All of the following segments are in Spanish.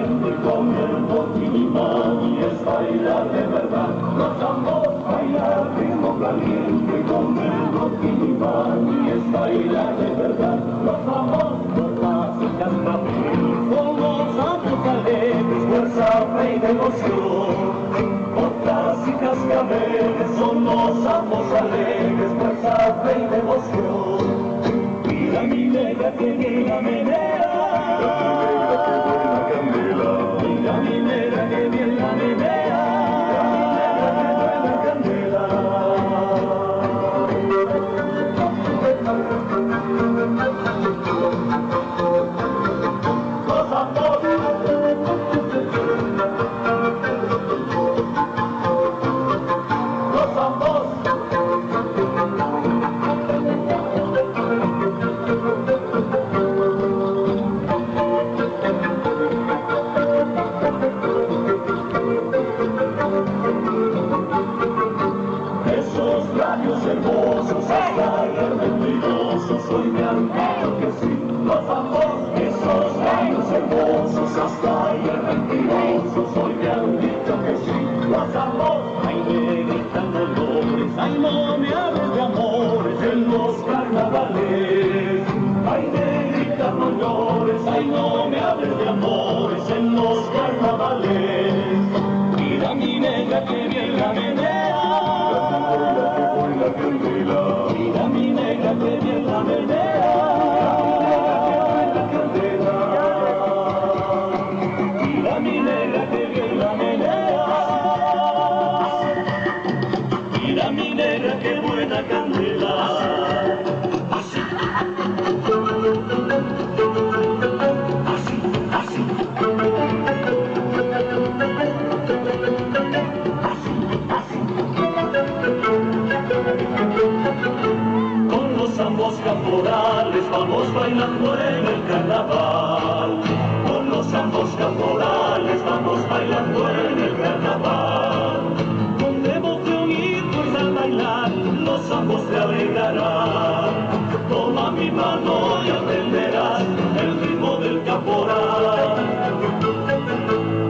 caliente con el boquimán y es bailar de verdad. Los ambos bailar ritmo caliente con el boquimán y es bailar de verdad. Los ambos gordas y cascabeles con los ambos alegres, fuerza, fe y devoción. Gordas y cascabeles son los ambos alegres, fuerza, fe y devoción. Mira mi negra que bien la menea. Mira mi negra que bien la menea. Hermosos, hasta el mentiroso, soy me han dicho que sí. Los ambos, esos labios hermosos, hasta el mentiroso, soy me han dicho que sí. Los ambos, ay me gritan dolores, ay no me hables de amores en los carnavales. Ay me gritan no llores, ay no me hables de amores en los carnavales. Mira mi negra que bien la menea. Mira mi negra que bien la menea. Mira mi negra que bien la menea. Mira mi negra que buena candela. Así, así, así. Con los ambos caporales vamos bailando en el carnaval. Con los ambos caporales vamos bailando en el carnaval. Con devoción y fuerza al bailar, los ambos te alegrarán. Toma mi mano y aprenderás el ritmo del caporal.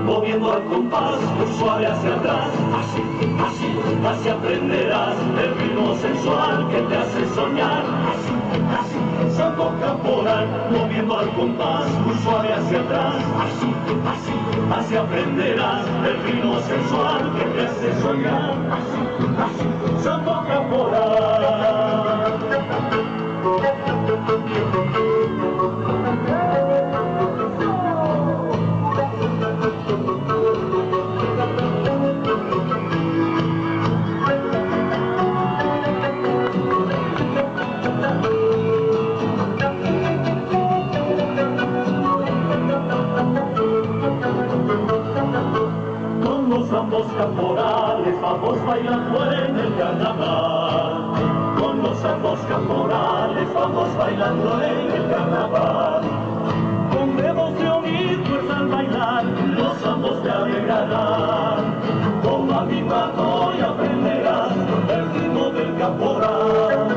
Moviendo al compás, muy suave hacia atrás, así, así, así aprenderás el ritmo sensual que te hace soñar, así, así, santo caporal, moviendo al compás, muy suave hacia atrás, así, así, así aprenderás el ritmo sensual que te hace soñar, así, así, santo caporal. Con los ambos caporales vamos bailando en el carnaval. Con los ambos caporales vamos bailando en el carnaval. Con devoción y fuerza al bailar, los ambos te alegrarán. Toma mi mano y aprenderás el ritmo del caporal.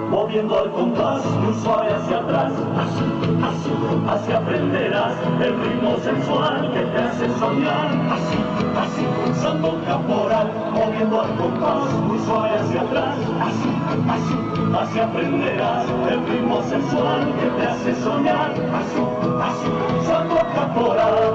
Moviendo al compás, muy suave hacia atrás, así, así, así aprenderás el ritmo sensual que te hace soñar, así, así, santo caporal, moviendo al compás, muy suave hacia atrás, así, así, así aprenderás el ritmo sensual que te hace soñar, así, así, santo caporal.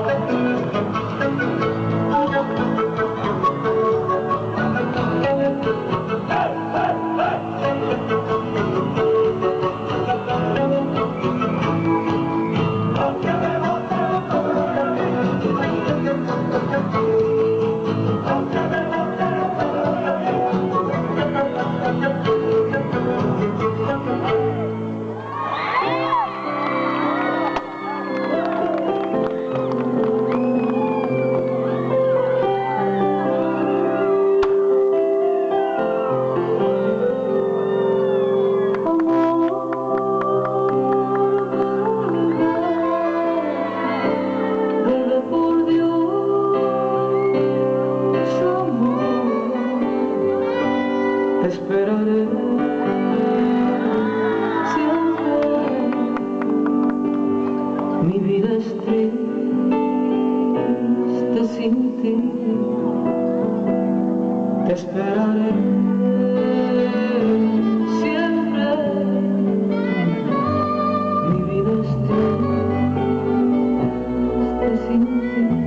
sin ti.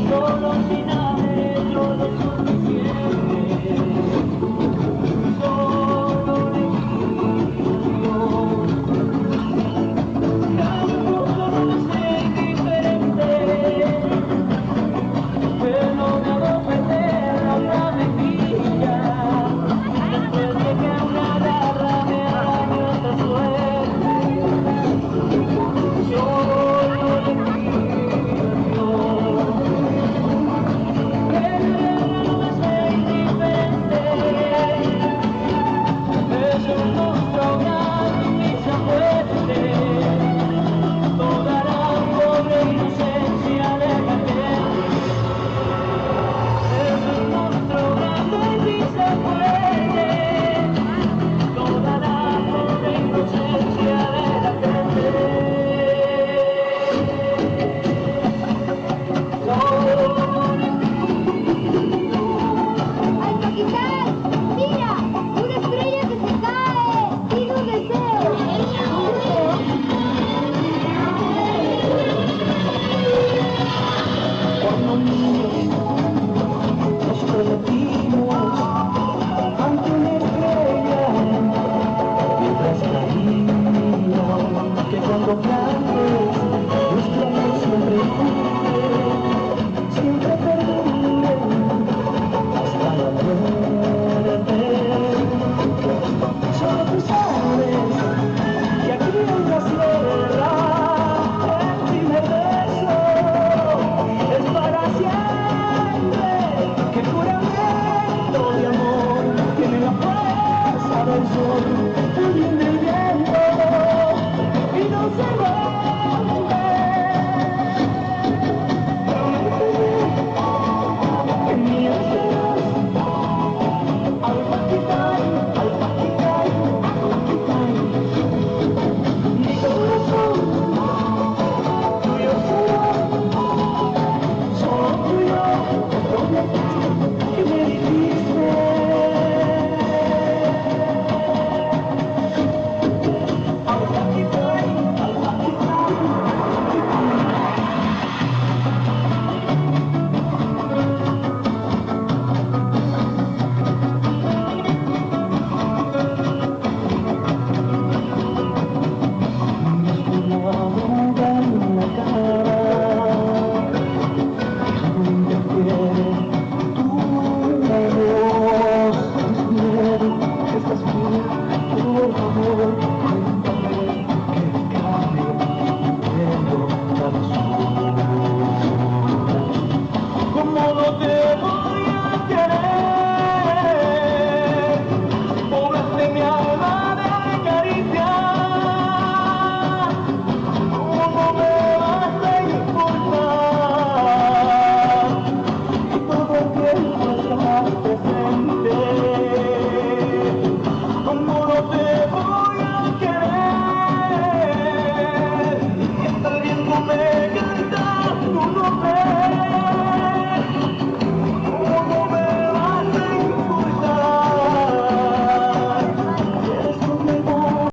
Solo sin